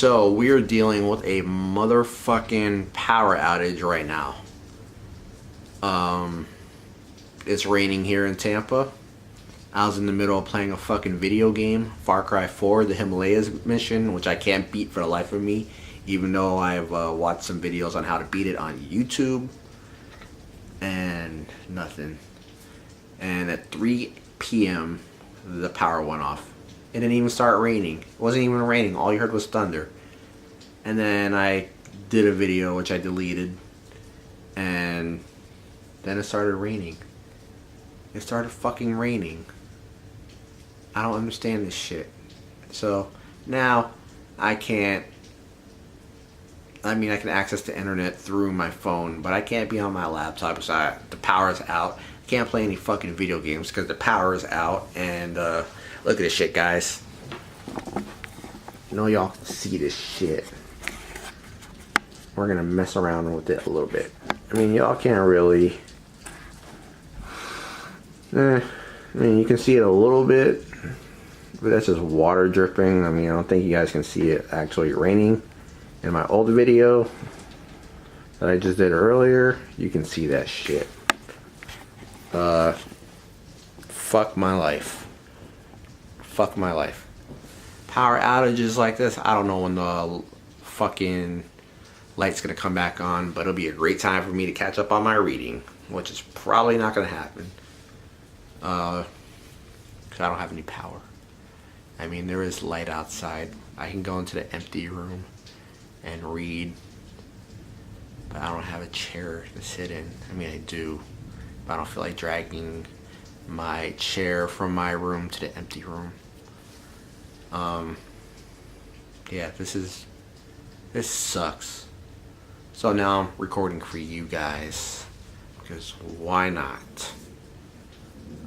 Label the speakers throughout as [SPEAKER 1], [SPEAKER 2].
[SPEAKER 1] So we're dealing with a motherfucking power outage right now. It's raining here in Tampa. I was in the middle of playing a fucking video game, Far Cry 4, the Himalayas mission, which I can't beat for the life of me, even though I've watched some videos on how to beat it on YouTube. And nothing. And at 3 p.m., the power went off. It didn't even start raining. It wasn't even raining. All you heard was thunder. And then I did a video, which I deleted. And then it started raining. It started fucking raining. I don't understand this shit. So now I can't. I mean, I can access the internet through my phone, but I can't be on my laptop because the power's out. I can't play any fucking video games because the power is out. And look at this shit, guys. You know y'all can see this shit. We're gonna mess around with it a little bit. I mean, y'all can't really. I mean, you can see it a little bit, but that's just water dripping. I mean, I don't think you guys can see it actually raining. In my old video that I just did earlier, you can see that shit. Fuck my life. Fuck my life. Power outages like this, I don't know when the fucking light's gonna come back on, but it'll be a great time for me to catch up on my reading, which is probably not gonna happen. Because I don't have any power. I mean, there is light outside. I can go into the empty room and read, but I don't have a chair to sit in. I mean, I do, but I don't feel like dragging my chair from my room to the empty room. Yeah, this sucks. So now I'm recording for you guys, because why not?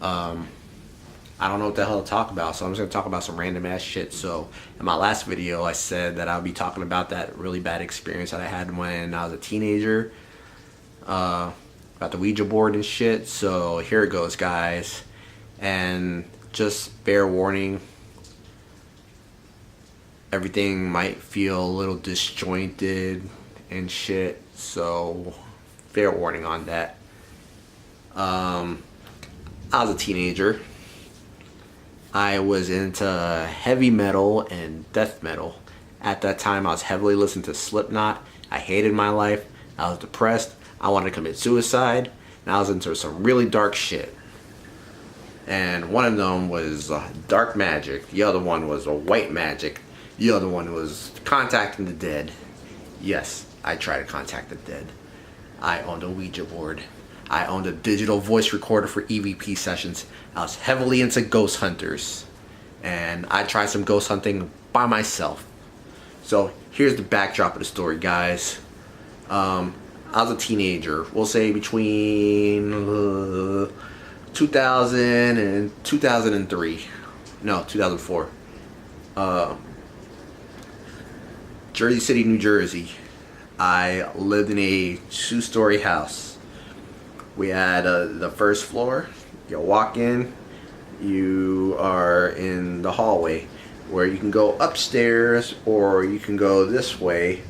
[SPEAKER 1] I don't know what the hell to talk about, so I'm just going to talk about some random ass shit. So in my last video, I said that I'll be talking about that really bad experience that I had when I was a teenager, about the Ouija board and shit. So here it goes, guys. And just fair warning, everything might feel a little disjointed and shit, so fair warning on that. I was a teenager. I was into heavy metal and death metal. At that time, I was heavily listening to Slipknot. I hated my life. I was depressed. I wanted to commit suicide. And I was into some really dark shit. And one of them was dark magic. The other one was white magic. The other one was contacting the dead. Yes, I tried to contact the dead. I owned a Ouija board. I owned a digital voice recorder for EVP sessions. I was heavily into ghost hunters. And I tried some ghost hunting by myself. So here's the backdrop of the story, guys. I was a teenager. We'll say between 2000 and 2003. No, 2004. Jersey City, New Jersey. I lived in a 2-story house. We had the first floor. You walk in, you are in the hallway where you can go upstairs or you can go this way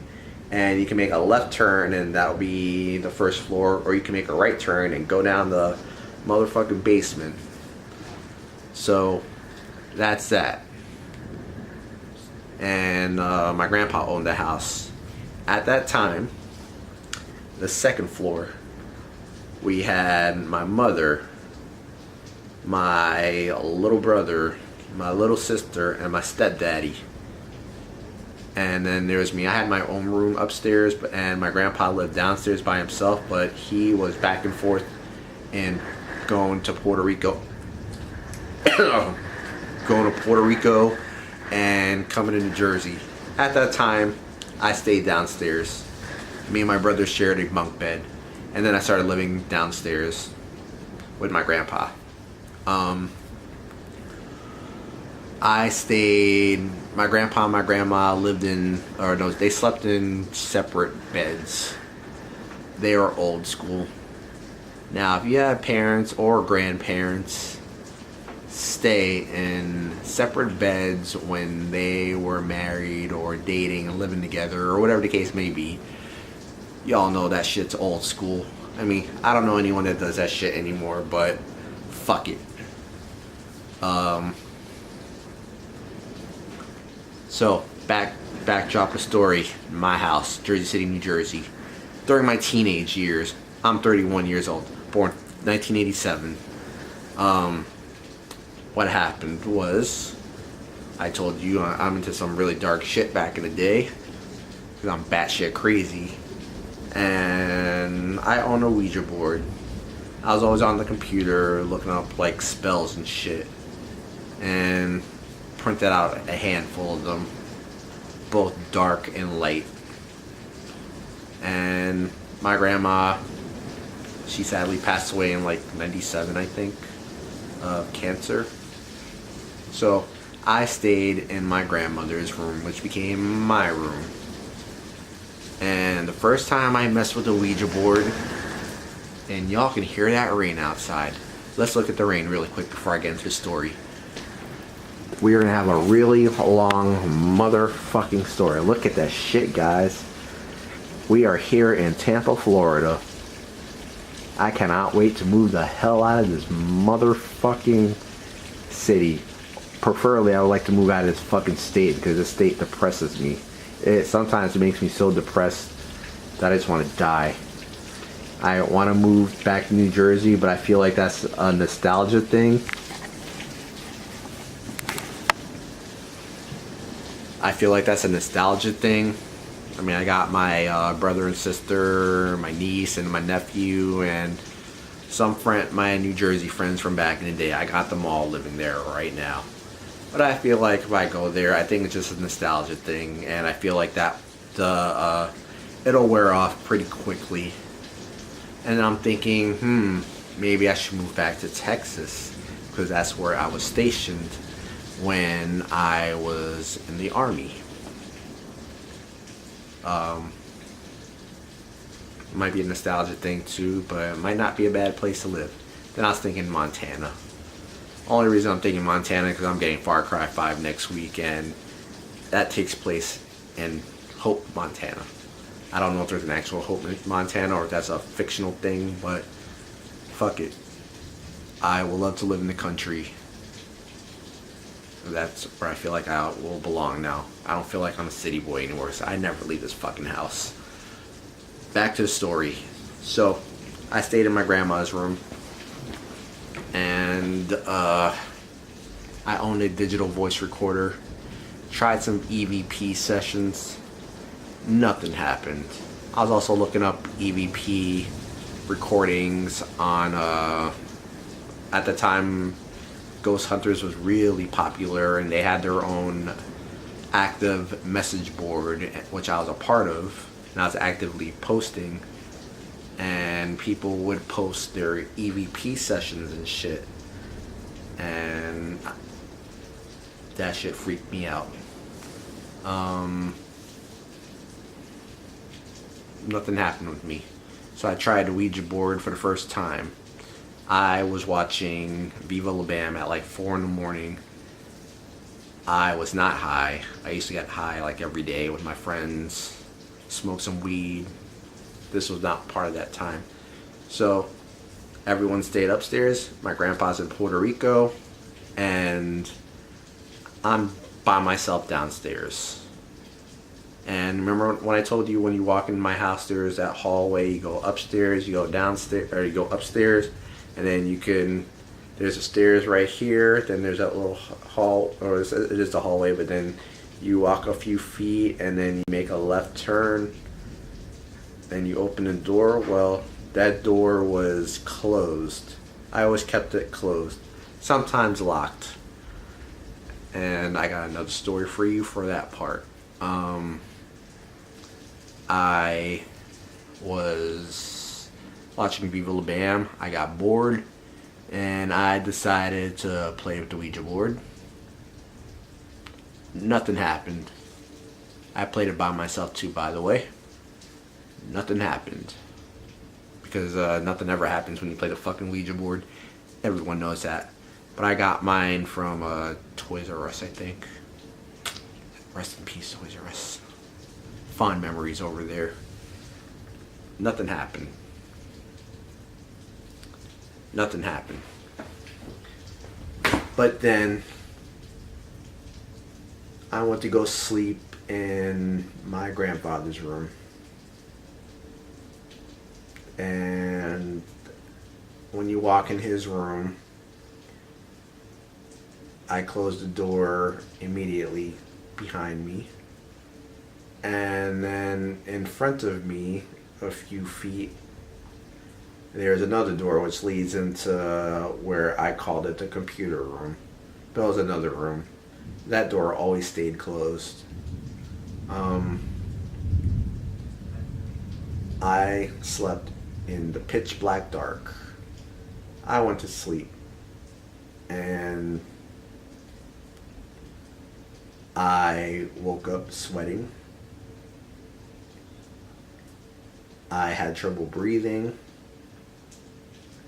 [SPEAKER 1] and you can make a left turn and that'll be the first floor, or you can make a right turn and go down the motherfucking basement. So that's that. And my grandpa owned the house. At that time, the second floor, we had my mother, my little brother, my little sister, and my stepdaddy. And then there was me. I had my own room upstairs, and my grandpa lived downstairs by himself, but he was back and forth and going to Puerto Rico. Going to Puerto Rico and coming to New Jersey. At that time, I stayed downstairs. Me and my brother shared a bunk bed. And then I started living downstairs with my grandpa. I stayed, my grandpa and my grandma lived in, or no, they slept in separate beds. They were old school. Now, if you have parents or grandparents, stay in separate beds when they were married or dating and living together or whatever the case may be. Y'all know that shit's old school. I mean, I don't know anyone that does that shit anymore, but fuck it. So, backdrop the story. My house, Jersey City, New Jersey. During my teenage years, I'm 31 years old, born 1987. What happened was, I told you I'm into some really dark shit back in the day, because I'm batshit crazy, and I own a Ouija board. I was always on the computer looking up like spells and shit, and printed out a handful of them, both dark and light. And my grandma, she sadly passed away in like 97, I think, of cancer. So I stayed in my grandmother's room, which became my room. And the first time I messed with the Ouija board, and y'all can hear that rain outside. Let's look at the rain really quick before I get into the story. We're gonna have a really long motherfucking story. Look at that shit, guys. We are here in Tampa, Florida. I cannot wait to move the hell out of this motherfucking city. Preferably, I would like to move out of this fucking state, because this state depresses me. Sometimes it makes me so depressed that I just want to die. I want to move back to New Jersey, but I feel like that's a nostalgia thing. I mean, I got my brother and sister, my niece, and my nephew, and my New Jersey friends from back in the day. I got them all living there right now. But I feel like if I go there, I think it's just a nostalgia thing, and I feel like that it'll wear off pretty quickly. And I'm thinking, maybe I should move back to Texas, because that's where I was stationed when I was in the Army. It might be a nostalgia thing too, but it might not be a bad place to live. Then I was thinking Montana. Only reason I'm thinking Montana because I'm getting Far Cry 5 next week, and that takes place in Hope, Montana. I don't know if there's an actual Hope, Montana, or if that's a fictional thing, but fuck it. I will love to live in the country. That's where I feel like I will belong now. I don't feel like I'm a city boy anymore, so I never leave this fucking house. Back to the story. So, I stayed in my grandma's room, and I owned a digital voice recorder. Tried some EVP sessions. Nothing happened. I was also looking up EVP recordings on, at the time, Ghost Hunters was really popular, and they had their own active message board, which I was a part of, and I was actively posting, and people would post their EVP sessions and shit, and that shit freaked me out. Nothing happened with me, so I tried a Ouija board for the first time. I was watching Viva La Bam at like 4 in the morning. I was not high. I used to get high like every day with my friends, smoke some weed. This was not part of that time. So everyone stayed upstairs. My grandpa's in Puerto Rico, and I'm by myself downstairs. And remember when I told you when you walk in my house, there's that hallway, you go upstairs, you go downstairs, or you go upstairs, and then there's a stairs right here, then there's that little hall, or it's just a hallway, but then you walk a few feet, and then you make a left turn, then you open the door. Well, that door was closed. I always kept it closed, sometimes locked. And I got another story for you for that part. I was watching Viva La Bam. I got bored, and I decided to play with the Ouija board. Nothing happened. I played it by myself too, by the way. Nothing happened. Because nothing ever happens when you play the fucking Ouija board. Everyone knows that. But I got mine from Toys R Us, I think. Rest in peace, Toys R Us. Fond memories over there. Nothing happened. Nothing happened. But then I went to go sleep in my grandfather's room. And when you walk in his room, I closed the door immediately behind me. And then in front of me, a few feet, there's another door which leads into where I called it the computer room. But it was another room. That door always stayed closed. I slept in the pitch black dark. I went to sleep. And I woke up sweating. I had trouble breathing.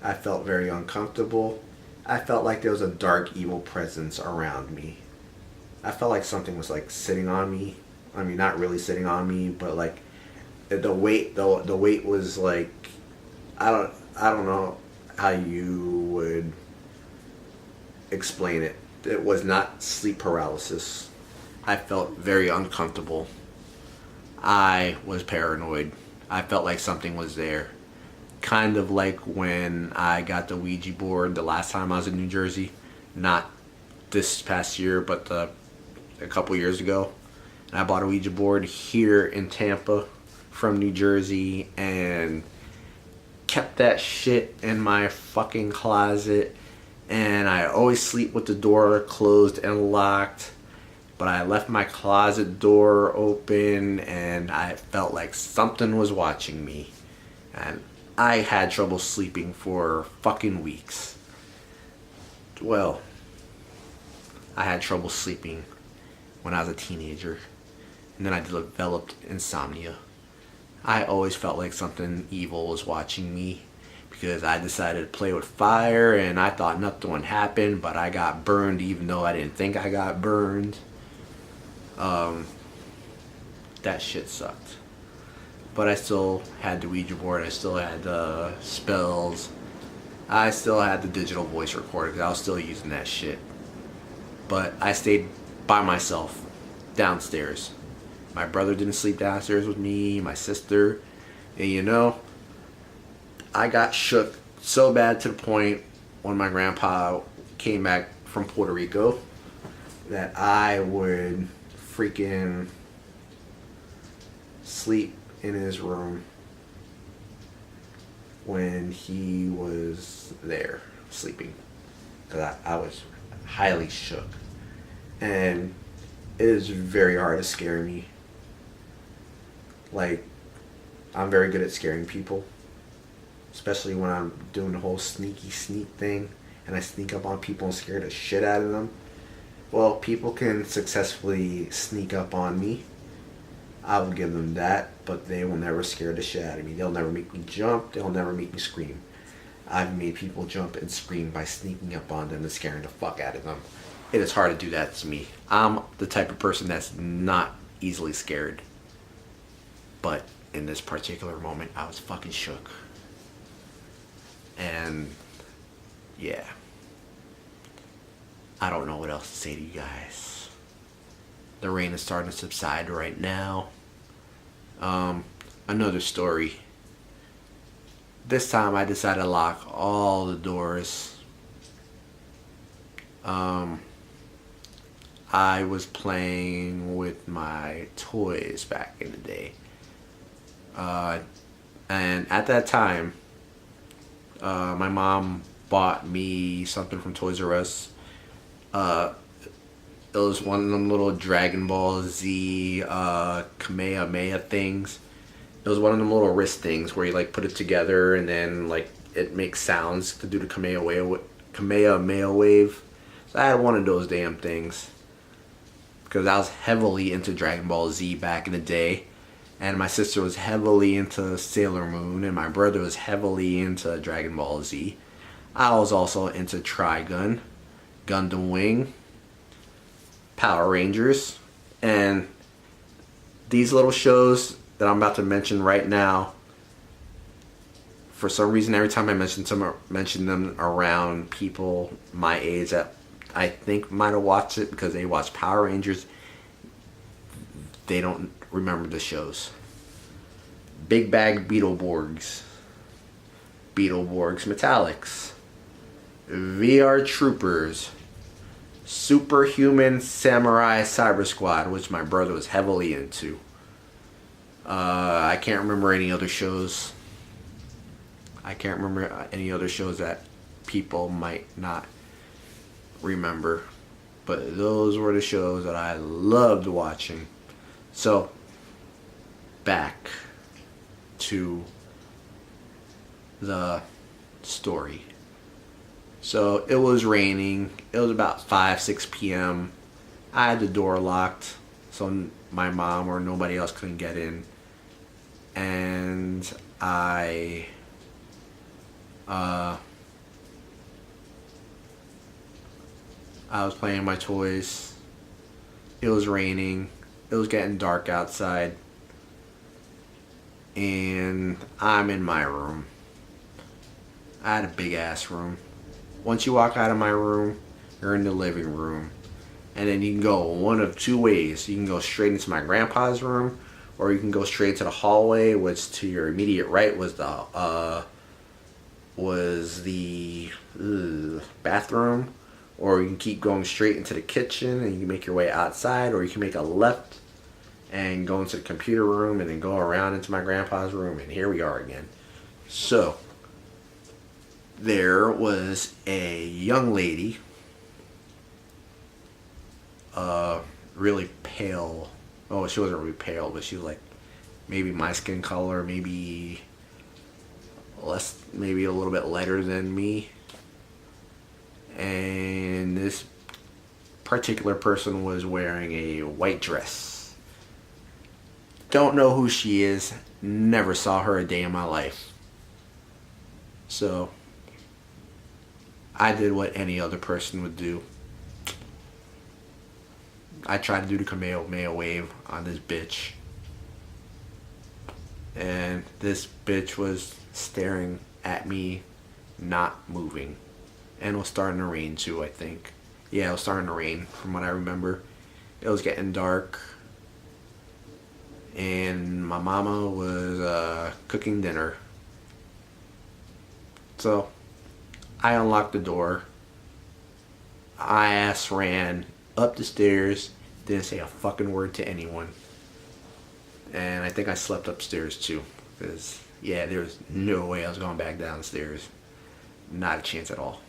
[SPEAKER 1] I felt very uncomfortable. I felt like there was a dark, evil presence around me. I felt like something was like sitting on me. I mean, not really sitting on me, but like the weight was like, I don't know how you would explain it. It was not sleep paralysis. I felt very uncomfortable. I was paranoid. I felt like something was there. Kind of like when I got the Ouija board the last time I was in New Jersey. Not this past year, but a couple years ago. And I bought a Ouija board here in Tampa from New Jersey and kept that shit in my fucking closet. And I always sleep with the door closed and locked. But I left my closet door open and I felt like something was watching me. And I had trouble sleeping for fucking weeks. Well, I had trouble sleeping when I was a teenager. And then I developed insomnia. I always felt like something evil was watching me because I decided to play with fire and I thought nothing would happen, but I got burned even though I didn't think I got burned. That shit sucked. But I still had the Ouija board. I still had the spells. I still had the digital voice recorder because I was still using that shit. But I stayed by myself downstairs. My brother didn't sleep downstairs with me, my sister. And you know, I got shook so bad to the point when my grandpa came back from Puerto Rico that I would freaking sleep in his room when he was there sleeping, because I was highly shook, and it is very hard to scare me. Like, I'm very good at scaring people, especially when I'm doing the whole sneaky sneak thing and I sneak up on people and scare the shit out of them. Well, people can successfully sneak up on me. I will give them that, but they will never scare the shit out of me. They'll never make me jump. They'll never make me scream. I've made people jump and scream by sneaking up on them and scaring the fuck out of them. It is hard to do that to me. I'm the type of person that's not easily scared. But in this particular moment, I was fucking shook. And yeah. I don't know what else to say to you guys. The rain is starting to subside right now. Another story. This time I decided to lock all the doors. I was playing with my toys back in the day. And at that time, my mom bought me something from Toys R Us. It was one of them little Dragon Ball Z Kamehameha things. It was one of them little wrist things where you like put it together and then like it makes sounds to do the Kamehameha wave. So I had one of those damn things because I was heavily into Dragon Ball Z back in the day, and my sister was heavily into Sailor Moon, and my brother was heavily into Dragon Ball Z. I was also into Trigun. Gundam Wing, Power Rangers, and these little shows that I'm about to mention right now, for some reason, every time I mention them around people my age that I think might have watched it because they watch Power Rangers, they don't remember the shows. Big Bag Beetleborgs, Beetleborgs Metallics, VR Troopers, Superhuman Samurai Cyber Squad, which my brother was heavily into. I can't remember any other shows. I can't remember any other shows that people might not remember. But those were the shows that I loved watching. So, back to the story. So, it was raining. It was about 5-6 p.m. I had the door locked, so my mom or nobody else couldn't get in. And I was playing my toys. It was raining. It was getting dark outside. And I'm in my room. I had a big ass room. Once you walk out of my room, you're in the living room. And then you can go one of two ways. You can go straight into my grandpa's room, or you can go straight to the hallway, which to your immediate right was the bathroom. Or you can keep going straight into the kitchen and you can make your way outside, or you can make a left and go into the computer room and then go around into my grandpa's room, and here we are again. So, there was a young lady, really pale. Oh, she wasn't really pale, but she was like maybe my skin color, maybe a little bit lighter than me. And this particular person was wearing a white dress. Don't know who she is. Never saw her a day in my life. So, I did what any other person would do. I tried to do the Kamehameha wave on this bitch. And this bitch was staring at me, not moving. And it was starting to rain too, I think. Yeah, it was starting to rain from what I remember. It was getting dark. And my mama was cooking dinner. So, I unlocked the door. I ass ran up the stairs. Didn't say a fucking word to anyone. And I think I slept upstairs too. Because, yeah, there was no way I was going back downstairs. Not a chance at all.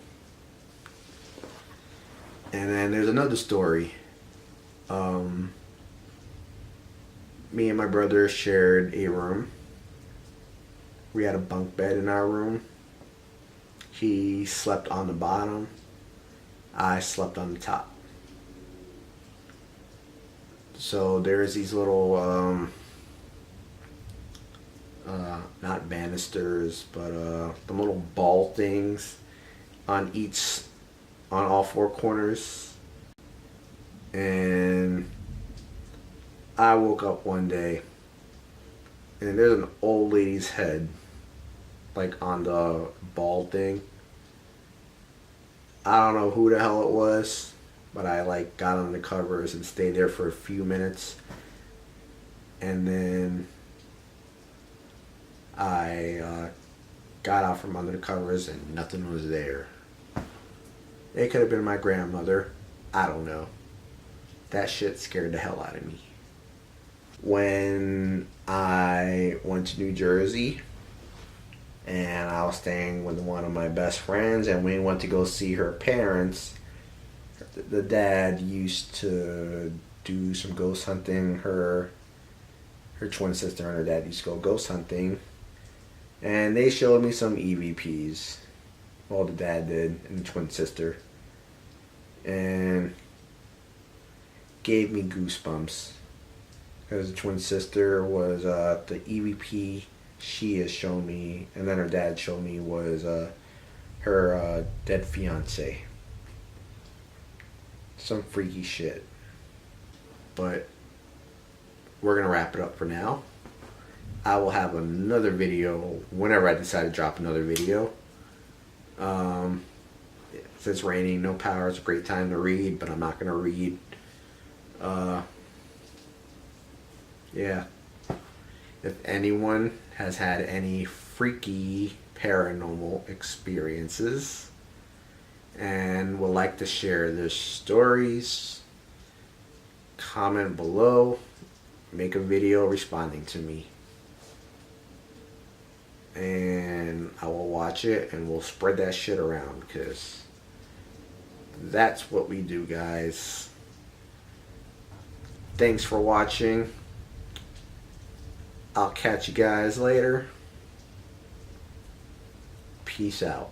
[SPEAKER 1] And then there's another story. Me and my brother shared a room. We had a bunk bed in our room. He slept on the bottom. I slept on the top. So there's these little, not banisters, but the little ball things on all four corners. And I woke up one day and there's an old lady's head like on the ball thing. I don't know who the hell it was, but I like got on the covers and stayed there for a few minutes. And then I got out from under the covers and nothing was there. It could have been my grandmother. I don't know. That shit scared the hell out of me. When I went to New Jersey and I was staying with one of my best friends and we went to go see her parents, the dad used to do some ghost hunting. Her twin sister and her dad used to go ghost hunting. And they showed me some EVPs. Well, the dad did, and the twin sister. And gave me goosebumps. Because the twin sister was the EVP she has shown me, and then her dad showed me was her dead fiance. some freaky shit. But we're going to wrap it up for now. I will have another video whenever I decide to drop another video. If it's raining, no power, it's a great time to read, but I'm not going to read. Yeah. If anyone has had any freaky paranormal experiences and would like to share their stories, comment below, make a video responding to me, and I will watch it and we'll spread that shit around, because that's what we do, guys. Thanks for watching. I'll catch you guys later. Peace out.